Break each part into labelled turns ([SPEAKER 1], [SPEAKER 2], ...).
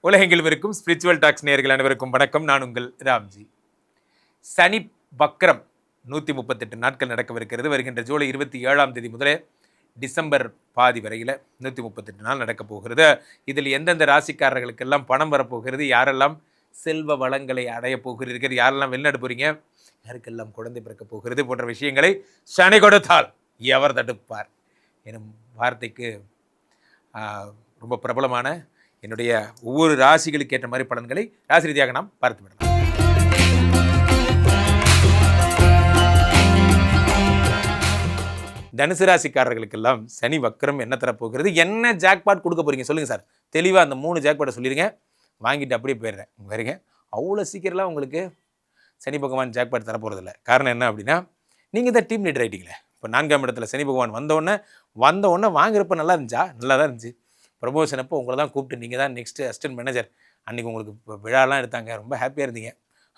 [SPEAKER 1] உலகெங்கிலும் இருக்கும் spiritual tax நேயர்கள் அனைவருக்கும் வணக்கம். நான் உங்கள் ராம்ஜி. சனி வக்ரம் 138 நாட்கள் நடக்கவிருக்கிறது. வருகின்ற ஜூலை 27 முதலே டிசம்பர் பாதி வரையில் 138 நாள் நடக்கப் போகிறது. இதில் எந்தெந்த ராசிக்காரர்களுக்கெல்லாம் பணம் வரப்போகிறது, யாரெல்லாம் செல்வ வளங்களை அடையப் போகிறீர்கள், யாரெல்லாம் வெளிநாடு போகிறீங்க, யாருக்கெல்லாம் குழந்தை பிறக்கப் போகிறது போன்ற விஷயங்களை சனி கொடுத்தால் எவர் தடுப்பார் எனும் வார்த்தைக்கு ரொம்ப பிரபலமான என்னுடைய ஒவ்வொரு ராசிகளுக்கு ஏற்ற மாதிரி பலன்களை ராசி ரீதியாக நாம் பார்த்து விடலாம். தனுசு ராசிக்காரர்களுக்கெல்லாம் சனி வக்ரம் என்ன தரப்போகிறது, என்ன ஜாக்பாட் கொடுக்க போறீங்க சொல்லுங்க சார். தெளிவாக அந்த 3 ஜாக்பாட்டை சொல்லிடுங்க, வாங்கிட்டு அப்படியே போயிடுறேன். வரீங்க அவ்வளோ சீக்கிரம்லாம் உங்களுக்கு சனி பகவான் ஜாக்பாட் தரப்போகிறதில்ல. காரணம் என்ன அப்படின்னா, நீங்கள் தான் டீம் லீடர் ஆகிட்டீங்களே. இப்போ 4ஆம் இடத்துல சனி பகவான் வந்தோடனே வாங்குறப்ப நல்லா இருந்துச்சா? நல்லா தான் இருந்துச்சு. ப்ரமோஷன் அப்போ உங்களை தான் கூப்பிட்டு நீங்கள் தான் நெக்ஸ்ட்டு அசிஸ்டன்ட் மேனேஜர், அன்றைக்கி உங்களுக்கு இப்போ விழாலாம் எடுத்தாங்க, ரொம்ப ஹாப்பியாக இருந்தீங்க.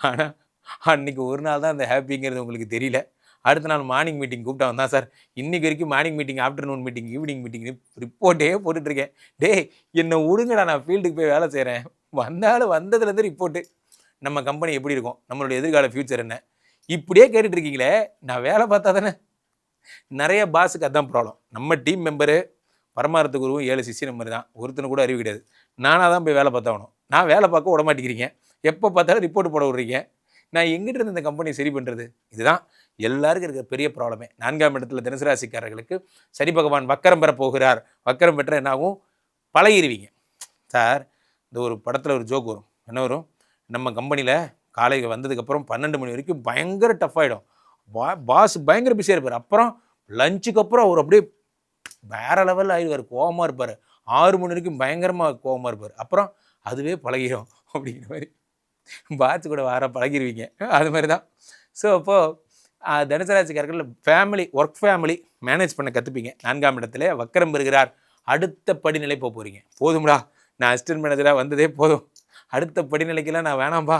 [SPEAKER 1] ஆனால் அன்றைக்கி ஒரு நாள் தான் அந்த ஹாப்பிங்கிறது உங்களுக்கு தெரியல. அடுத்த நாள் மார்னிங் மீட்டிங் கூப்பிட்டா வந்தான் சார், இன்றைக்கி வரைக்கும் morning meeting, afternoon meeting, evening மீட்டிங்னு ரிப்போர்ட்டே போட்டுட்ருக்கேன். என்னை விடுங்கடா, நான் ஃபீல்டுக்கு போய் வேலை செய்கிறேன். வந்ததுலேருந்து ரிப்போர்ட்டு. நம்ம கம்பெனி எப்படி இருக்கும், நம்மளுடைய எதிர்கால ஃப்யூச்சர் என்ன, இப்படியே கேட்டுட்ருக்கீங்களே. நான் வேலை பார்த்தா தானே. நிறைய பாஸுக்கு அதுதான் ப்ராப்ளம். நம்ம டீம் மெம்பரு பரமாரத்து குருவும் 7 சிஷியன் மாதிரி தான், ஒருத்தனை கூட அறிவு கிடையாது. நானாக தான் போய் வேலை பார்த்தாகணும். நான் வேலை பார்க்க விட மாட்டேங்கிறீங்க, எப்போ பார்த்தாலும் ரிப்போர்ட் போட விட்றீங்க. நான் எங்கிட்ட இருந்து இந்த கம்பெனியை சரி பண்ணுறது? இதுதான் எல்லாருக்கும் இருக்கிற பெரிய ப்ராப்ளமே. 4ஆம் இடத்துல தனுசு ராசிக்காரர்களுக்கு சனி பகவான் வக்கரம் பெற போகிறார். வக்கரம் பெற்ற என்னாகும், பழகிடுவீங்க சார். இந்த ஒரு படத்தில் ஒரு ஜோக் வரும், என்ன வரும், நம்ம கம்பெனியில் காலையில் வந்ததுக்கப்புறம் 12 மணி வரைக்கும் பயங்கர டஃப் ஆகிடும். பாஸ் பயங்கர பிஸியாக இருப்பார். அப்புறம் லஞ்சுக்கு அப்புறம் அவர் அப்படியே வேற லெவலில் ஆகிடுவார், கோவமாக இருப்பார். 6 மணி வரைக்கும் பயங்கரமாக கோவமாக இருப்பார். அப்புறம் அதுவே பழகிடும் அப்படிங்கிற மாதிரி பாஸ் கூட வர பழகிடுவீங்க. அது மாதிரி தான். ஸோ அப்போது தனுசு ராசிக்காரர்கள் ஒர்க் ஃபேமிலி மேனேஜ் பண்ண கற்றுப்பீங்க. 4ஆம் இடத்துல வக்கரம் பெறுகிறார். அடுத்த படிநிலை போக போகிறீங்க. போதும்டா, நான் அசிஸ்டன்ட் மேனேஜராக வந்ததே போதும், அடுத்த படிநிலைக்கெல்லாம் நான் வேணாம்பா.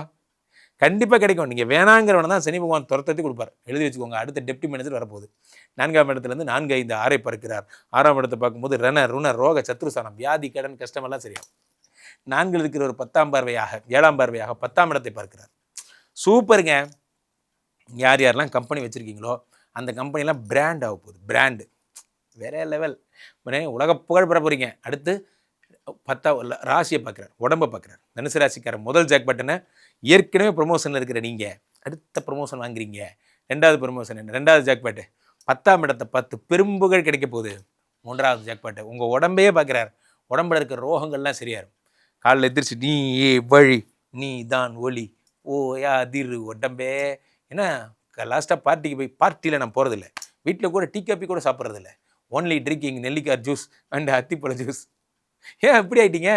[SPEAKER 1] கண்டிப்பாக கிடைக்கும். நீங்கள் வேணாங்கிறவனை தான் சனி பகவான் துரத்தி கொடுப்பார். எழுதி வச்சுக்கோங்க, அடுத்த டெப்டி மேனேஜர் வரப்போகுது. 4ஆம் இடத்துலேருந்து 4, 5, 6 பார்க்கிறார். 6ஆம் இடத்தை பார்க்கும்போது ருண ரோக சத்ருசானம், வியாதி கடன் கஷ்டமெல்லாம் சரியாகும். 4 இருக்கிற ஒரு 10ஆம் பார்வையாக 7ஆம் பார்வையாக 10ஆம் இடத்தை பார்க்கிறார். சூப்பருங்க. யார் யாரெல்லாம் கம்பெனி வச்சுருக்கீங்களோ அந்த கம்பெனிலாம் பிராண்ட் ஆக போகுது. பிராண்டு வேற லெவல். உலக புகழ் பெற போகிறீங்க. அடுத்து 10ஆம் ராசியை பார்க்குறார், உடம்பை பார்க்குறார். தனுசு ராசிக்காரர் முதல் ஜாக்பாட் என்ன, ஏற்கனவே ப்ரொமோஷனில் இருக்கிற நீங்கள் அடுத்த ப்ரொமோஷன் வாங்குறீங்க. 2வது ப்ரொமோஷன் என்ன, 2வது ஜாக்பாட்டு 10ஆம் இடத்தை பார்த்து பெரும்புகழ் கிடைக்க போகுது. 3வது ஜாக்பாட்டு உங்கள் உடம்பையே பார்க்குறார். உடம்புல இருக்கிற ரோகங்கள்லாம் சரியாயிரும். காலில் எதிர்ச்சி, நீ ஏ வழி, நீ தான் ஒளி, ஓயா திரு உடம்பே. ஏன்னா லாஸ்ட்டாக பார்ட்டிக்கு போய், பார்ட்டியில் நான் போகிறதில்ல, வீட்டில் கூட டீ காப்பி கூட சாப்பிட்றதில்ல, ஒன்லி ட்ரிங்கிங் நெல்லிக்காய் ஜூஸ் அண்ட் அத்திப்பழ ஜூஸ். ஏன் எப்படி ஆகிட்டீங்க?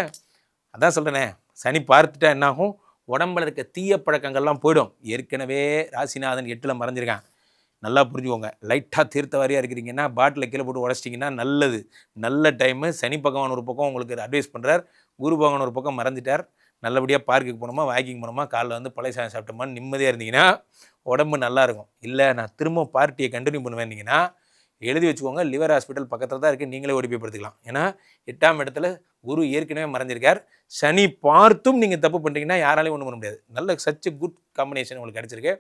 [SPEAKER 1] அதான் சொல்கிறேனே, சனி பார்த்துட்டா என்னாகும், உடம்புல இருக்க தீய பழக்கங்கள்லாம் போயிடும். ஏற்கனவே ராசிநாதன் 8ல் மறைஞ்சிருக்கான். நல்லா புரிஞ்சுக்கோங்க. லைட்டாக தீர்த்த வாரியாக இருக்கிறீங்கன்னா பாட்டில் கீழே போட்டு உடச்சிட்டிங்கன்னா நல்லது, நல்ல டைமு. சனி பகவான் ஒரு பக்கம் உங்களுக்கு அட்வைஸ் பண்ணுறார், குரு பகவான் ஒரு பக்கம் மறைஞ்சிட்டார். நல்லபடியாக பார்க்குக்கு போனோமா, வாக்கிங் போனோமா, காலைல வந்து பழைய சாயம் சாப்பிட்டோமான்னு நிம்மதியாக இருந்தீங்கன்னா உடம்பு நல்லாயிருக்கும். இல்லை நான் திரும்ப பார்ட்டியை கண்டினியூ பண்ணுவேன்னீங்கன்னா எழுதி வச்சுக்கோங்க, லிவர் ஹாஸ்பிட்டல் பக்கத்தில் தான் இருக்குது, நீங்களே ஓடி போய் படுத்துக்கலாம். ஏன்னா 8ஆம் இடத்துல குரு ஏற்கனவே மறைஞ்சிருக்கார். சனி பார்த்தும் நீங்கள் தப்பு பண்ணுறீங்கன்னா யாராலையும் ஒன்றும் பண்ண முடியாது. நல்ல சச் குட் காம்பினேஷன் உங்களுக்கு கிடச்சிருக்கு.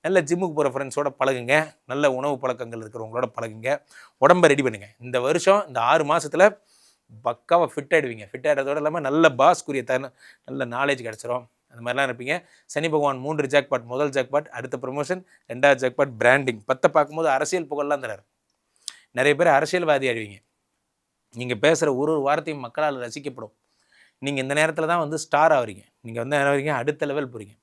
[SPEAKER 1] நல்ல ஜிம்முக்கு போகிற ஃப்ரெண்ட்ஸோட பழகுங்க, நல்ல உணவு பழக்கங்கள் இருக்கிறவங்களோட பழகுங்க, உடம்பை ரெடி பண்ணுங்கள். இந்த வருஷம் இந்த 6 மாதத்தில் பக்காவாக ஃபிட் ஆகிடுவீங்க. ஃபிட் ஆகிடுறதோடு இல்லாமல் நல்ல பாஸ்க்குரிய நல்ல நாலேஜ் கிடச்சிரும். அந்த மாதிரிலாம் இருப்பீங்க. சனி பகவான் 3 ஜாக்பாட், முதல் ஜாக்பாட், அடுத்த ப்ரமோஷன், 2வது ஜாக்பாட் பிராண்டிங். 10 பார்க்கும்போது அரசியல் புகழ்லாம் தரார். நிறைய பேர் அரசியல்வாதி ஆடுவீங்க. நீங்கள் பேசுகிற ஒரு வார்த்தையும் மக்களால் ரசிக்கப்படும். நீங்கள் இந்த நேரத்தில் தான் வந்து ஸ்டார் ஆகிறீங்க. நீங்கள் வந்து என்ன ஆகிறீங்க, அடுத்த லெவல் போகிறீங்க.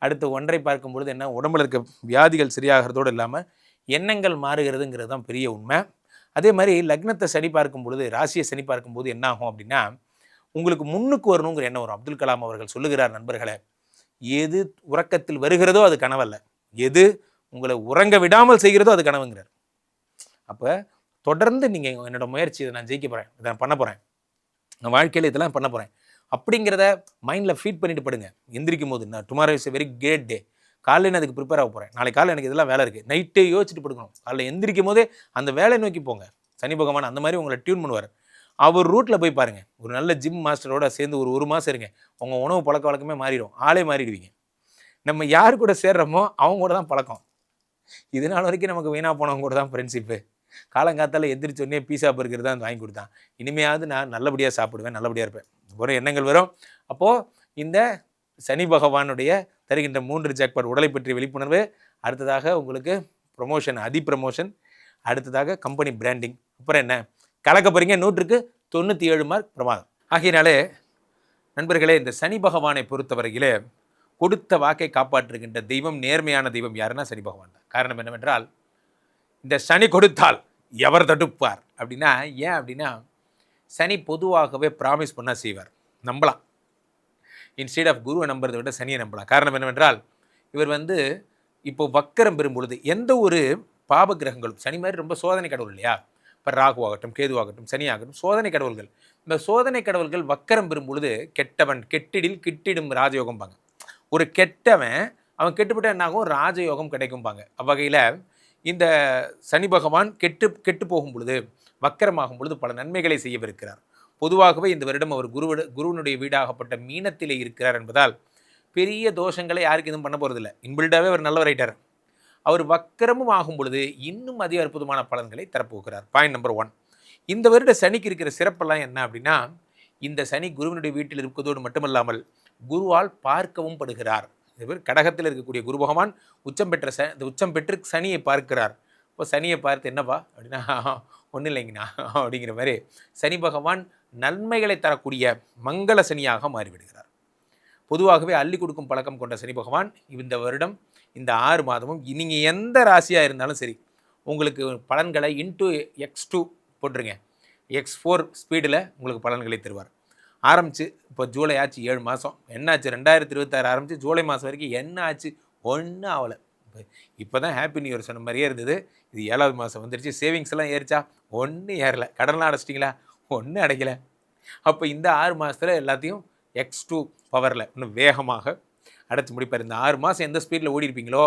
[SPEAKER 1] அடுத்து ஒன்றை பார்க்கும்பொழுது என்ன, உடம்புல இருக்க வியாதிகள் சரியாகிறதோடு இல்லாமல் எண்ணங்கள் மாறுகிறதுங்கிறது தான் பெரிய உண்மை. அதே மாதிரி லக்னத்தை சனி பார்க்கும் பொழுது, ராசியை சனி பார்க்கும்போது என்ன ஆகும் அப்படின்னா, உங்களுக்கு முன்னுக்கு வரணுங்கிற எண்ணம் வரும். அப்துல் கலாம் அவர்கள் சொல்லுகிறார், நண்பர்களே, எது உறக்கத்தில் வருகிறதோ அது கனவல்ல, எது உங்களை உறங்க விடாமல் செய்கிறதோ அது கனவுங்கிறார். அப்போ தொடர்ந்து நீங்கள் என்னோட முயற்சி, இதை நான் ஜெயிக்க போகிறேன், இதை நான் பண்ண போகிறேன், நான் வாழ்க்கையில் இதெல்லாம் பண்ண போகிறேன் அப்படிங்கிறத மைண்டில் ஃபீட் பண்ணிட்டு படுங்க. எந்திரிக்கும் போது நான் tomorrow is a very great day, காலையில் நான் அதுக்கு ப்ரிப்பேர் ஆக போகிறேன், நாளைக்கு காலையில் எனக்கு இதெல்லாம் வேலை இருக்குது, நைட்டே யோசிச்சுட்டு படுக்கணும். காலையில் எந்திரிக்கும் போதே அந்த வேலையை நோக்கி போங்க. சனி பகவான் அந்த மாதிரி உங்களை டியூன் பண்ணுவார். அவர் ரூட்டில் போய் பாருங்கள். ஒரு நல்ல ஜிம் மாஸ்டரோட சேர்ந்து ஒரு மாதம் இருங்க. உங்கள் உணவு பழக்க வழக்கமே மாறிடும். ஆளே மாறிடுவீங்க. நம்ம யார் கூட சேர்றோமோ அவங்க கூட தான் பழக்கம். இது நாள் வரைக்கும் நமக்கு வீணாக போனவங்க கூட தான் ஃப்ரெண்ட்ஷிப்பு. காலங்காத்தால் எந்திரிச்சோடனே பீஸா பர்கர் தான் வாங்கி கொடுத்தான். இனிமையாவது நான் நல்லபடியாக சாப்பிடுவேன், நல்லபடியாக இருப்பேன். ஒரு எண்ணங்கள் வரும். அப்போது இந்த சனி பகவானுடைய தருகின்ற 3 ஜாக்பாட் உடலை பற்றிய விழிப்புணர்வு, அடுத்ததாக உங்களுக்கு ப்ரொமோஷன், ப்ரமோஷன், அடுத்ததாக கம்பெனி பிராண்டிங், அப்புறம் என்ன கலக்க போகிறீங்க. 100க்கு 97 மார்க் பிரமாதம். ஆகையினாலே நண்பர்களே, இந்த சனி பகவானை பொறுத்தவரையிலே கொடுத்த வாக்கை காப்பாற்றுகின்ற தெய்வம், நேர்மையான தெய்வம் யாருன்னா சனி பகவான் தான். காரணம் என்னவென்றால், இந்த சனி கொடுத்தால் எவர் தடுப்பார் அப்படின்னா, ஏன் அப்படின்னா சனி பொதுவாகவே ப்ராமிஸ் பண்ணால் செய்வார், நம்பலாம். இன்ஸ்டீட் ஆஃப் குருவை நம்புறதை விட சனியை நம்பலாம். காரணம் என்னவென்றால், இவர் இப்போ வக்கரம் பெறும் பொழுது எந்த ஒரு பாப கிரகங்களும், சனி மாதிரி ரொம்ப சோதனை கடவுள் இல்லையா, இப்போ ராகுவாகட்டும், கேதுவாகட்டும், சனியாகட்டும், சோதனை கடவுள்கள். இந்த சோதனை கடவுள்கள் வக்கரம் பெறும் பொழுது கெட்டவன் கெட்டிடில் கிட்டிடும் ராஜயோகம்பாங்க. ஒரு கெட்டவன் அவன் கெட்டுப்பட்ட என்னாகும், ராஜயோகம் கிடைக்கும்பாங்க. அவ்வகையில் இந்த சனி பகவான் கெட்டு போகும் பொழுது, வக்கரமாகும் பொழுது பல நன்மைகளை செய்யவிருக்கிறார். பொதுவாகவே இந்த வருடம் அவர் குருவனுடைய வீடாகப்பட்ட மீனத்திலே இருக்கிறார் என்பதால் பெரிய தோஷங்களை யாருக்கு எதுவும் பண்ண போகிறதில்லை. இன்பில்டாகவே அவர் நல்லவர் ஆயிட்டார். அவர் வக்கரமும் ஆகும் பொழுது இன்னும் அதிக அற்புதமான பலன்களை தரப்போகிறார். Point number 1. இந்த வருட சனிக்கு இருக்கிற சிறப்பெல்லாம் என்ன அப்படின்னா, இந்த சனி குருவனுடைய வீட்டில் இருப்பதோடு மட்டுமல்லாமல் குருவால் பார்க்கவும் படுகிறார். இவர் கடகத்தில் இருக்கக்கூடிய குரு பகவான் உச்சம் பெற்று சனியை பார்க்கிறார். இப்போ சனியை பார்த்து என்னப்பா அப்படின்னா, ஒன்றும் இல்லைங்கண்ணா அப்படிங்கிற மாதிரி சனி பகவான் நன்மைகளை தரக்கூடிய மங்கள சனியாக மாறிவிடுகிறார். பொதுவாகவே அள்ளி கொடுக்கும் பழக்கம் கொண்ட சனி பகவான் இந்த வருடம் இந்த 6 மாதமும் நீங்கள் எந்த ராசியாக இருந்தாலும் சரி, உங்களுக்கு பலன்களை x2 போட்டுருங்க, x4 ஸ்பீடில் உங்களுக்கு பலன்களை தருவார். ஆரம்பித்து இப்போ ஜூலை ஆச்சு, 7 மாதம் என்னாச்சு, 2026 ஆரம்பித்து ஜூலை மாதம் வரைக்கும் என்ன ஆச்சு, ஒன்றும் ஆகலை. இப்போ தான் ஹாப்பி நியூ இயர் சொன்ன மாதிரியே இருந்தது. இது 7வது மாதம் வந்துருச்சு. சேவிங்ஸ் எல்லாம் ஏறிச்சா, ஒன்றும் ஏறலை. கடன்லாம் அடைச்சிட்டிங்களா, ஒன்றும் அடைக்கலை. அப்போ இந்த 6 மாதத்தில் எல்லாத்தையும் x2 பவரில் இன்னும் வேகமாக அடைச்சி முடிப்பார். இந்த 6 மாதம் எந்த ஸ்பீடில் ஓடி இருப்பீங்களோ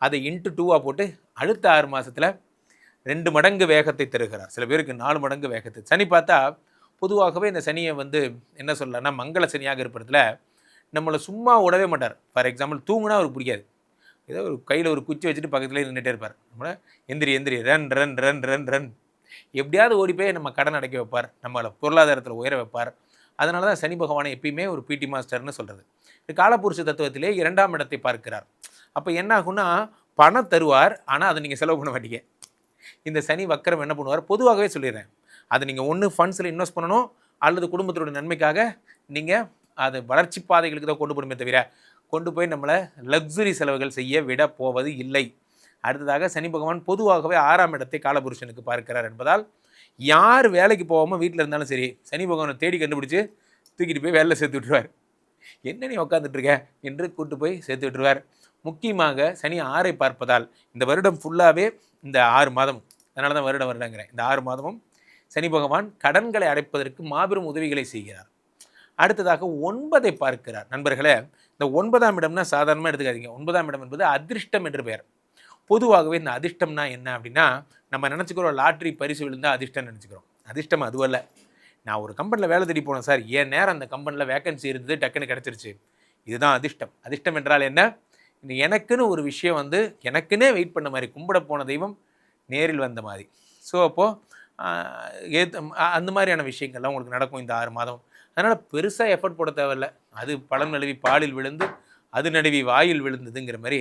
[SPEAKER 1] அதை இன்ட்டு 2ஆக போட்டு அடுத்த 6 மாதத்தில் 2 மடங்கு வேகத்தை தருகிறார். சில பேருக்கு 4 மடங்கு வேகத்தை. சனி பார்த்தா பொதுவாகவே இந்த சனியை என்ன சொல்லலாம்னா, மங்கள சனியாக இருப்பதில் நம்மளை சும்மா விடவே மாட்டார். ஃபார் எக்ஸாம்பிள், தூங்குனா அவருக்கு பிடிக்காது. ஏதோ ஒரு கையில் ஒரு குச்சி வச்சுட்டு பக்கத்துலேயே நின்றுட்டே இருப்பார். நம்மளை எந்திரி run run run run run எப்படியாவது ஓடி போய் நம்ம கடன் அடைக்க வைப்பார், நம்மளை பொருளாதாரத்தில் உயர வைப்பார். அதனால தான் சனி பகவானை எப்பயுமே ஒரு பிடி மாஸ்டர்னு சொல்கிறது. காலபுருஷ தத்துவத்திலே 2ஆம் இடத்தை பார்க்கிறார். அப்போ என்ன ஆகும்னா, பணம் தருவார், ஆனால் அதை நீங்கள் செலவு பண்ண மாட்டீங்க. இந்த சனி வக்கரம் என்ன பண்ணுவார், பொதுவாகவே சொல்லிடுறேன், அதை நீங்கள் ஒன்று ஃபண்ட்ஸில் இன்வெஸ்ட் பண்ணணும், அல்லது குடும்பத்தோட நன்மைக்காக நீங்கள் அது வளர்ச்சி பாதைகளுக்கு தான் கொண்டு போடுமே தவிர கொண்டு போய் நம்மளை லக்ஸுரி செலவுகள் செய்ய விட போவது இல்லை. அடுத்ததாக சனி பகவான் பொதுவாகவே 6ஆம் இடத்தை காலபுருஷனுக்கு பார்க்கிறார் என்பதால் யார் வேலைக்கு போகாமல் வீட்டில் இருந்தாலும் சரி, சனி பகவானை தேடி கண்டுபிடிச்சி தூக்கிட்டு போய் வேலையில் சேர்த்து விட்டுருவார். என்ன நீ உட்காந்துட்ருக்க என்று கூப்பிட்டு போய் சேர்த்து விட்டுருவார். முக்கியமாக சனி 6ஐ பார்ப்பதால் இந்த வருடம் ஃபுல்லாகவே இந்த 6 மாதம், அதனால தான் வருடங்கிறேன், இந்த 6 மாதமும் சனி பகவான் கடன்களை அடைப்பதற்கு மாபெரும் உதவிகளை செய்கிறார். அடுத்ததாக 9ஐ பார்க்கிறார். நண்பர்களே, இந்த 9ஆம் இடம்னா சாதாரணமாக எடுத்துக்காதீங்க. 9ஆம் இடம் என்பது அதிர்ஷ்டம் என்று பெயர். பொதுவாகவே இந்த அதிர்ஷ்டம்னா என்ன அப்படின்னா, நம்ம நினச்சிக்கிறோம் லாட்ரி பரிசு விழுந்தால் அதிர்ஷ்டம் நினச்சிக்கிறோம். அதிர்ஷ்டம் அதுவல்ல. நான் ஒரு கம்பெனியில் வேலை தேடி போனேன் சார், என் நேரம் அந்த கம்பெனியில் வேக்கன்சி இருந்தது, டக்குன்னு கிடச்சிருச்சு, இதுதான் அதிர்ஷ்டம். அதிர்ஷ்டம் என்றால் என்ன, இந்த எனக்குன்னு ஒரு விஷயம் எனக்குன்னே வெயிட் பண்ண மாதிரி, கும்பிட போன தெய்வம் நேரில் வந்த மாதிரி. ஸோ அப்போது அந்த மாதிரியான விஷயங்கள்லாம் உங்களுக்கு நடக்கும் இந்த 6 மாதம். அதனால் பெருசாக எஃபர்ட் போட தேவையில்லை. அது பழம் நழுவி பாலில் விழுந்து அது நழுவி வாயில் விழுந்ததுங்கிற மாதிரி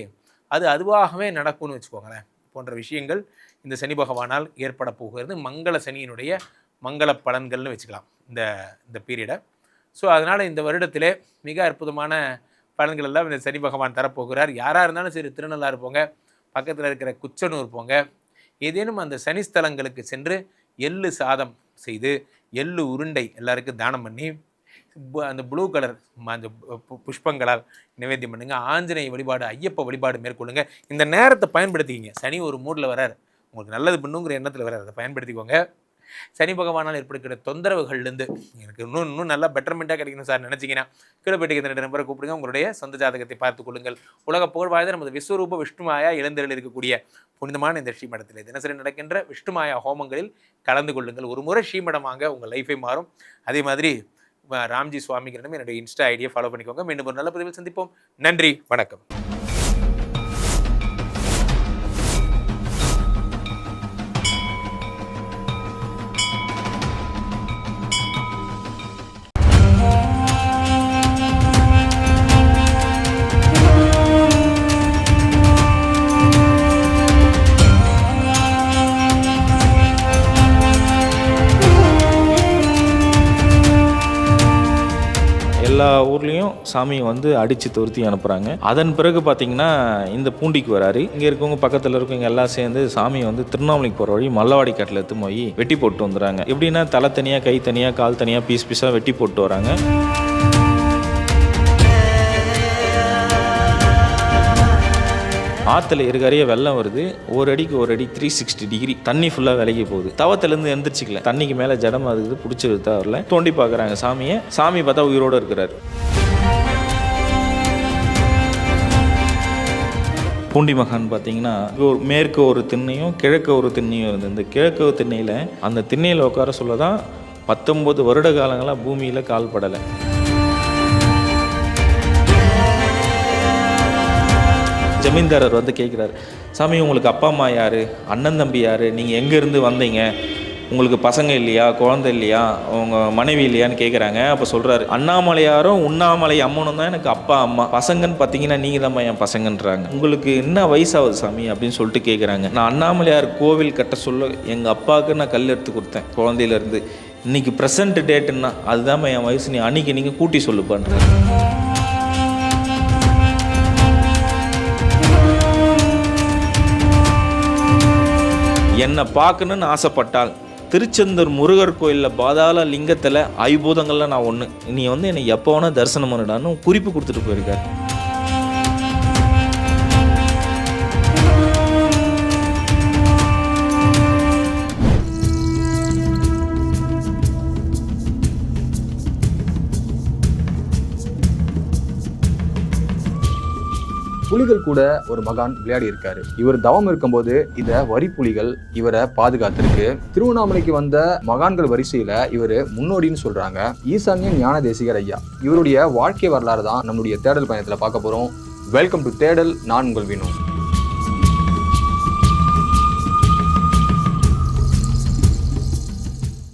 [SPEAKER 1] அது அதுவாகவே நடக்கும்னு வச்சுக்கோங்களேன். போன்ற விஷயங்கள் இந்த சனி பகவானால் ஏற்பட போகிறது. மங்கள சனியினுடைய மங்கள பலன்கள்னு வச்சுக்கலாம் இந்த பீரியடை. ஸோ அதனால் இந்த வருடத்திலே மிக அற்புதமான பலன்கள் எல்லாம் இந்த சனி பகவான் தரப்போகிறார். யாராக இருந்தாலும் சரி, திருநள்ளாறு போங்க, பக்கத்தில் இருக்கிற குச்சனூர் போங்க, ஏதேனும் அந்த சனி ஸ்தலங்களுக்கு சென்று எள்ளு சாதம் செய்து எள்ளு உருண்டை எல்லாருக்கும் தானம் பண்ணி அந்த ப்ளூ கலர் அந்த புஷ்பங்களால் நிவேத்தியம் பண்ணுங்கள். ஆஞ்சநேய வழிபாடு, ஐயப்ப வழிபாடு மேற்கொள்ளுங்க. இந்த நேரத்தை பயன்படுத்திக்கிங்க. சனி ஒரு மூடில் வரார், உங்களுக்கு நல்லது பண்ணுங்கிற எண்ணத்தில் வரார், அதை பயன்படுத்திக்கோங்க. சனி பகவானால் ஏற்படுகிற தொந்தரவுகள்லேருந்து எனக்கு இன்னும் நல்லா பெட்டர்மெண்ட்டாக கிடைக்கணும் சார் நினச்சிங்கன்னா கீழப்பேட்டுக்கு 2 நம்பரை கூப்பிடுங்க. உங்களுடைய சொந்த ஜாதகத்தை பார்த்துக் கொள்ளுங்கள். உலக புகழ் வாய்ந்த நமது விஸ்வரூப விஷ்ணுமாயா இளந்தரில் இருக்கக்கூடிய புனிதமான இந்த ஸ்ரீமடத்தில் தினசரி நடக்கின்ற விஷ்ணுமாயா ஹோமங்களில் கலந்து கொள்ளுங்கள். ஒரு முறை ஸ்ரீமடமாக உங்கள் லைஃபை மாறும். அதே மாதிரி ராம்ஜி சுவாமிகளிடம் என்னுடைய இன்ஸ்டா ஐடியை ஃபாலோ பண்ணிக்கோங்க. மீண்டும் ஒரு நல்ல பதிவில் சந்திப்போம். நன்றி, வணக்கம்.
[SPEAKER 2] எல்லா ஊர்லேயும் சாமியை வந்து அடித்து துருத்தி அனுப்புகிறாங்க. அதன் பிறகு பார்த்தீங்கன்னா இந்த பூண்டிக்கு வராரு. இங்கே இருக்கவங்க பக்கத்தில் இருக்கவங்க எல்லாம் சேர்ந்து சாமியை வந்து திருவண்ணாமலைக்கு போகிற வழி மல்லவாடி காட்டில் எடுத்து போய் வெட்டி போட்டு வந்துடுறாங்க. எப்படின்னா தலை தனியாக, கை தனியாக, கால் தனியாக, பீஸ் பீஸாக வெட்டி போட்டு வராங்க. ஆற்றுல இருக்காரையே வெள்ளம் வருது. ஒரு அடிக்கு ஒரு அடி 360 டிகிரி தண்ணி ஃபுல்லாக விலகி போகுது. தவத்திலேருந்து எந்திரிச்சிக்கல, தண்ணிக்கு மேலே ஜடம் அதுக்கு பிடிச்சிருது. அவரில் தோண்டி பார்க்குறாங்க சாமியை. சாமி பார்த்தா உயிரோடு இருக்கிறார். பூண்டி மகான் பார்த்தீங்கன்னா மேற்கு ஒரு திண்ணையும் கிழக்கு ஒரு திண்ணையும் இருந்தது. இந்த கிழக்கு திண்ணையில் அந்த திண்ணையில் உட்கார சொல்ல தான் 19 வருட காலங்களாக பூமியில் கால் படலை. ஜமீன்தாரர் வந்து கேட்குறாரு, சாமி உங்களுக்கு அப்பா அம்மா யார், அண்ணன் தம்பி யார், நீங்கள் எங்கேருந்து வந்தீங்க, உங்களுக்கு பசங்க இல்லையா, குழந்தை இல்லையா, உங்கள் மனைவி இல்லையான்னு கேட்குறாங்க. அப்போ சொல்கிறாரு, அண்ணாமலையாரும் உண்ணாமலை அம்மனும் தான் எனக்கு அப்பா அம்மா, பசங்கன்னு பார்த்தீங்கன்னா நீங்கள் தான் என் பசங்கன்றாங்க. உங்களுக்கு என்ன வயசாகுது சாமி அப்படின்னு சொல்லிட்டு கேட்குறாங்க. நான் அண்ணாமலையார் கோவில் கட்ட சொல்ல எங்கள் அப்பாவுக்கு நான் கல் எடுத்து கொடுத்தேன் குழந்தையிலேருந்து. இன்றைக்கி ப்ரெசன்ட் டேட்டுன்னா அதுதான் என் வயசு, நீ அன்றைக்கி நீங்கள் கூட்டி சொல்லு பண்ணுறேன். என்னை பார்க்கணுன்னு ஆசைப்பட்டால் திருச்செந்தூர் முருகர் கோயிலில் பாதாள லிங்கத்தில் ஐபூதங்களில் நான் ஒன்று, நீ வந்து என்னை எப்போ வேணால் தரிசனம் பண்ணிடான்னு குறிப்பு கொடுத்துட்டு போயிருக்காரு.
[SPEAKER 3] புலிகள் கூட ஒரு மகான் விளையாடி இருக்காரு. இவர் தவம் இருக்கும்போது இந்த வரி புலிகள் இவரை பாதுகாத்திருக்கு. திருவண்ணாமலைக்கு வந்த மகான்கள் வரிசையில இவர் முன்னோடின்னு சொல்றாங்க. ஈசான்ய ஞான தேசிகர் ஐயா. இவருடைய வாழ்க்கை வரலாறு தான் நம்மளுடைய தேடல் பயணத்துல பார்க்க போறோம். வெல்கம் டு தேடல். நான் உங்கள் வினு.